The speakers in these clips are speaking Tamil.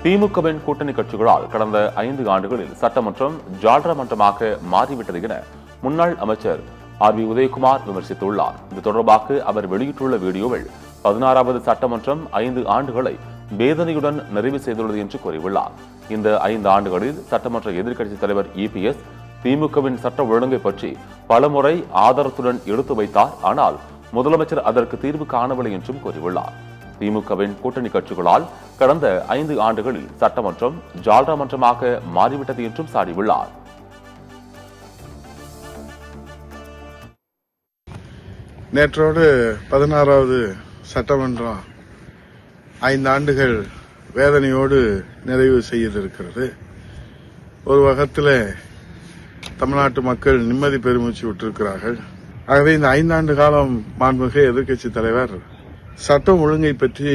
திமுகவின் கூட்டணி கட்சிகளால் கடந்த 5 ஆண்டுகளில் சட்டமன்றம் ஜால்ரா மன்றமாக மாறிவிட்டது என முன்னாள் அமைச்சர் RB உதயகுமார் விமர்சித்துள்ளார். இது தொடர்பாக அவர் வெளியிட்டுள்ள வீடியோவில் 16வது சட்டமன்றம் 5 ஆண்டுகளை வேதனையுடன் நிறைவு செய்துள்ளது என்று கூறியுள்ளார். இந்த 5 ஆண்டுகளில் சட்டமன்ற எதிர்க்கட்சித் தலைவர் EPS திமுகவின் சட்ட ஒழுங்கை பற்றி பலமுறை ஆதாரத்துடன் எடுத்து வைத்தார். ஆனால் முதலமைச்சர் அதற்கு தீர்வு காணவில்லை என்றும் கூறியுள்ளார். திமுகவின் கூட்டணி கட்சிகளால் கடந்த 5 ஆண்டுகளில் சட்டமன்றம் ஜால்ரா மன்றமாக மாறிவிட்டது என்றும் சாடியுள்ளார். நேற்றோடு 16வது சட்டமன்றம் 5 ஆண்டுகள் வேதனையோடு நிறைவு செய்திருக்கிறது. ஒரு வகத்தில் தமிழ்நாட்டு மக்கள் நிம்மதி பெருமூச்சு விட்டிருக்கிறார்கள். ஆகவே இந்த 5 ஆண்டு காலம் மாண்புமிகு எதிர்க்கட்சித் தலைவர் சட்டம் ஒழுங்கை பற்றி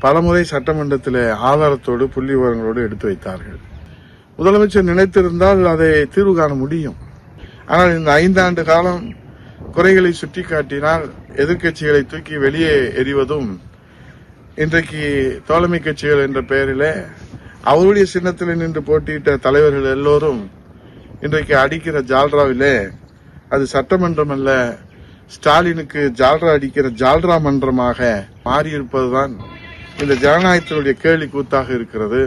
பலமுறை சட்டமன்றத்தில் ஆதாரத்தோடு புள்ளி விவரங்களோடு எடுத்து வைத்தார்கள். முதலமைச்சர் நினைத்திருந்தால் அதை தீர்வு காண முடியும். ஆனால் இந்த 5 ஆண்டு காலம் குறைகளை சுட்டிக்காட்டினால் எதிர்க்கட்சிகளை தூக்கி வெளியே எறிவதும், இன்றைக்கு தோழமை கட்சிகள் என்ற பெயரிலே அவருடைய சின்னத்தில் நின்று போட்டியிட்ட தலைவர்கள் எல்லோரும் இன்றைக்கு அடிக்கிற ஜால்ராவிலே அது சட்டமன்றம் அல்ல, ஸ்டாலினுக்கு ஜால்ரா அடிக்கிற ஜால்ரா மன்றமாக மாறியிருப்பதுதான் இந்த ஜனநாயகத்தினுடைய கேலி கூத்தாக இருக்கிறது.